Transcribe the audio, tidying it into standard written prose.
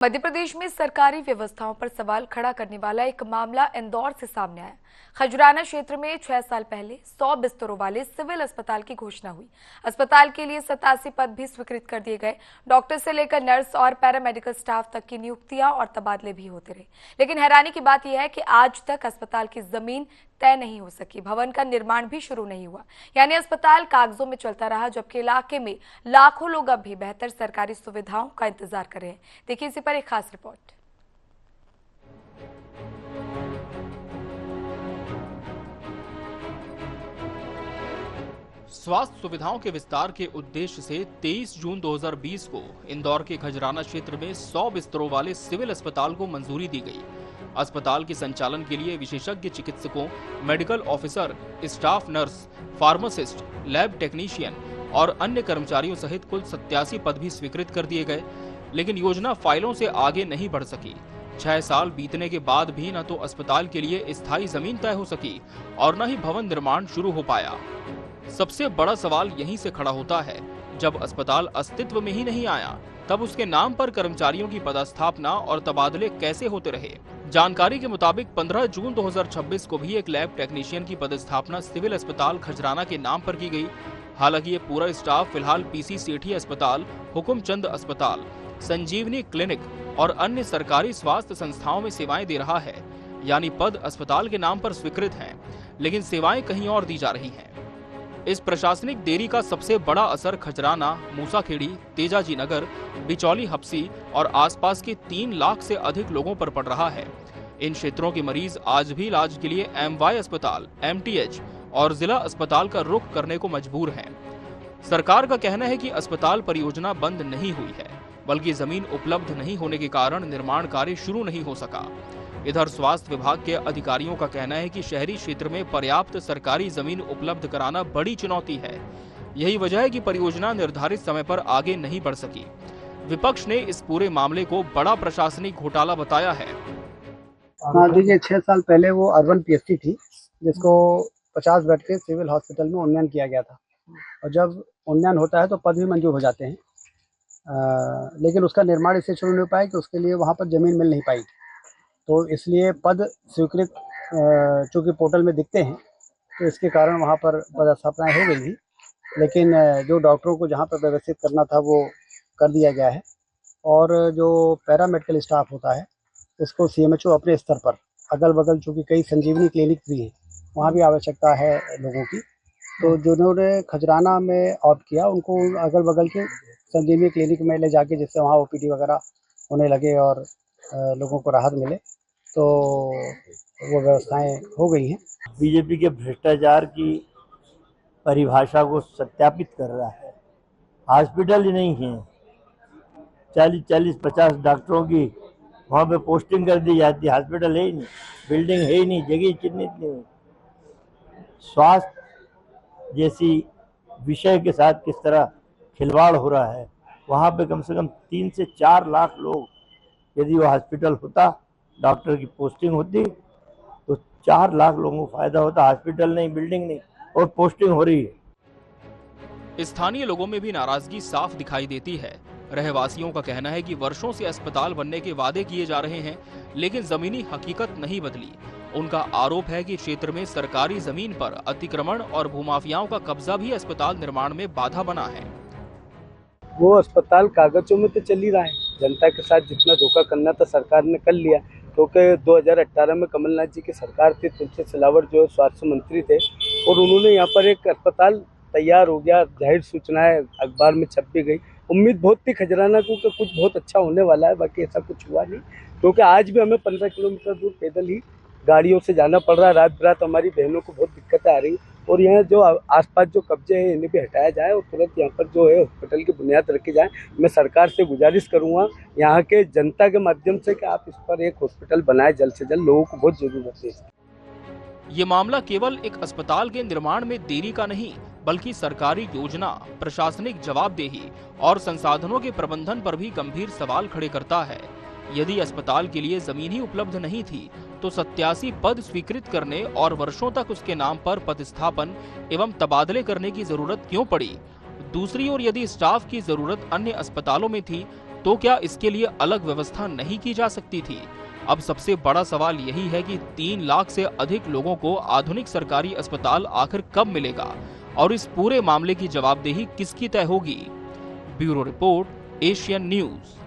मध्य प्रदेश में सरकारी व्यवस्थाओं पर सवाल खड़ा करने वाला एक मामला इंदौर से सामने आया। खजुराना क्षेत्र में 6 साल पहले 100 बिस्तरों वाले सिविल अस्पताल की घोषणा हुई। अस्पताल के लिए 87 पद भी स्वीकृत कर दिए गए। डॉक्टर से लेकर नर्स और पैरामेडिकल स्टाफ तक की नियुक्तियां और तबादले भी होते रहे। लेकिन हैरानी की बात यह है कि आज तक अस्पताल की जमीन तय नहीं हो सकी, भवन का निर्माण भी शुरू नहीं हुआ। यानी अस्पताल कागजों में चलता रहा, जबकि इलाके में लाखों लोग अब भी बेहतर सरकारी सुविधाओं का इंतजार कर रहे हैं। देखिए इसी पर एक खास रिपोर्ट। स्वास्थ्य सुविधाओं के विस्तार के उद्देश्य से 23 जून 2020 को इंदौर के खजराना क्षेत्र में 100 बिस्तरों वाले सिविल अस्पताल को मंजूरी दी गई। अस्पताल के संचालन के लिए विशेषज्ञ चिकित्सकों, medical officer, staff nurse, pharmacist, lab technician और अन्य कर्मचारियों सहित कुल 87 पद भी स्वीकृत कर दिए गए। लेकिन योजना फाइलों से आगे नहीं बढ़ सकी। 6 साल बीतने के बाद भी न तो अस्पताल के लिए स्थायी जमीन तय हो सकी और न ही भवन निर्माण शुरू हो पाया। सबसे बड़ा सवाल यहीं से खड़ा होता है, जब अस्पताल अस्तित्व में ही नहीं आया तब उसके नाम पर कर्मचारियों की पदस्थापना और तबादले कैसे होते रहे। जानकारी के मुताबिक 15 जून 2026 को भी एक लैब टेक्नीशियन की पदस्थापना सिविल अस्पताल खजराना के नाम पर की गई। हालांकि ये पूरा स्टाफ फिलहाल पीसी सेठी अस्पताल, हुकुमचंद अस्पताल, संजीवनी क्लिनिक और अन्य सरकारी स्वास्थ्य संस्थाओं में सेवाएं दे रहा है। यानी पद अस्पताल के नाम पर स्वीकृत हैं, लेकिन सेवाएं कहीं और दी जा रही हैं। इस प्रशासनिक देरी का सबसे बड़ा असर खजराना, मूसाखेड़ी, तेजाजी नगर, बिचौली हप्सी और आसपास के 3 लाख से अधिक लोगों पर पड़ रहा है। इन क्षेत्रों के मरीज आज भी इलाज के लिए एमवाई अस्पताल, एमटीएच और जिला अस्पताल का रुख करने को मजबूर हैं। सरकार का कहना है कि अस्पताल परियोजना बंद नहीं हुई है, बल्कि जमीन उपलब्ध नहीं होने के कारण निर्माण कार्य शुरू नहीं हो सका। इधर स्वास्थ्य विभाग के अधिकारियों का कहना है कि शहरी क्षेत्र में पर्याप्त सरकारी जमीन उपलब्ध कराना बड़ी चुनौती है। यही वजह है कि परियोजना निर्धारित समय पर आगे नहीं बढ़ सकी। विपक्ष ने इस पूरे मामले को बड़ा प्रशासनिक घोटाला बताया है। देखिए 6 साल पहले वो अर्बन पीएससी थी, जिसको 50 बेड के सिविल हॉस्पिटल में उन्नयन किया गया था। और जब उन्नयन होता है तो पद भी मंजूर हो जाते हैं, लेकिन उसका निर्माण इससे शुरू नहीं हो पाया कि उसके लिए वहाँ पर जमीन मिल नहीं पाई। तो इसलिए पद स्वीकृत चूँकि पोर्टल में दिखते हैं, तो इसके कारण वहाँ पर पदस्थापनाएं हो गई थी। लेकिन जो डॉक्टरों को जहाँ पर व्यवस्थित करना था वो कर दिया गया है। और जो पैरामेडिकल स्टाफ होता है उसको सीएमएचओ अपने स्तर पर अगल बगल, चूँकि कई संजीवनी क्लिनिक भी हैं, वहाँ भी आवश्यकता है लोगों की, तो जिन्होंने खजराना में ऑप्ट किया उनको अगल बगल के संजीवनी क्लिनिक में ले जाके, जिससे वहाँ ओपीडी वगैरह होने लगे और लोगों को राहत मिले, तो वो व्यवस्थाएं हो गई हैं। बीजेपी के भ्रष्टाचार की परिभाषा को सत्यापित कर रहा है। हॉस्पिटल ही नहीं है, 40-50 डॉक्टरों की वहाँ पे पोस्टिंग कर दी जाती है। हॉस्पिटल है ही नहीं, बिल्डिंग है ही नहीं, जगह चिन्हित नहीं हुई। स्वास्थ्य जैसी विषय के साथ किस तरह खिलवाड़ हो रहा है। वहाँ पे कम से कम 3 से 4 लाख लोग, यदि वो हॉस्पिटल होता, डॉक्टर की पोस्टिंग होती, तो 4 लाख लोगों को फायदा होता। हॉस्पिटल नहीं, बिल्डिंग नहीं और पोस्टिंग हो रही है। स्थानीय लोगों में भी नाराजगी साफ दिखाई देती है। रहवासियों का कहना है कि वर्षों से अस्पताल बनने के वादे किए जा रहे हैं, लेकिन जमीनी हकीकत नहीं बदली। उनका आरोप है कि क्षेत्र में सरकारी जमीन पर अतिक्रमण और भूमाफियाओं का कब्जा भी अस्पताल निर्माण में बाधा बना है। वो अस्पताल कागजों में तो चल ही रहा है। जनता के साथ जितना धोखा करना था सरकार ने कर लिया, क्योंकि 2018 में कमलनाथ जी की सरकार थी, तुलसी सिलावट जो स्वास्थ्य मंत्री थे, और उन्होंने यहाँ पर एक अस्पताल तैयार हो गया, जाहिर सूचनाएं अखबार में छप भी गई। उम्मीद बहुत थी खजराना को कि कुछ बहुत अच्छा होने वाला है, बाकी ऐसा कुछ हुआ नहीं। क्योंकि आज भी हमें 15 किलोमीटर दूर पैदल ही गाड़ियों से जाना पड़ रहा है। रात बिरात हमारी बहनों को बहुत दिक्कतें आ रही। और यहाँ जो आसपास जो कब्जे हैं इन्हें भी हटाया जाए और तुरंत यहाँ पर जो है हॉस्पिटल की बुनियाद रखी जाए। मैं सरकार से गुजारिश करूँगा यहाँ के जनता के माध्यम से कि आप इस पर एक हॉस्पिटल बनाए जल्द से जल्द, लोगों को बहुत जरूरत है। ये मामला केवल एक अस्पताल के निर्माण में देरी का नहीं, बल्कि सरकारी योजना, प्रशासनिक जवाबदेही और संसाधनों के प्रबंधन पर भी गंभीर सवाल खड़े करता है। यदि अस्पताल के लिए जमीन ही उपलब्ध नहीं थी तो 87 पद स्वीकृत करने और वर्षों तक उसके नाम पर पदस्थापन एवं तबादले करने की जरूरत क्यों पड़ी। दूसरी ओर यदि स्टाफ की जरूरत अन्य अस्पतालों में थी तो क्या इसके लिए अलग व्यवस्था नहीं की जा सकती थी? अब सबसे बड़ा सवाल यही है कि 3 लाख से अधिक लोगों को आधुनिक सरकारी अस्पताल आखिर कब मिलेगा और इस पूरे मामले की जवाबदेही किसकी तय होगी? Bureau report, Asian news.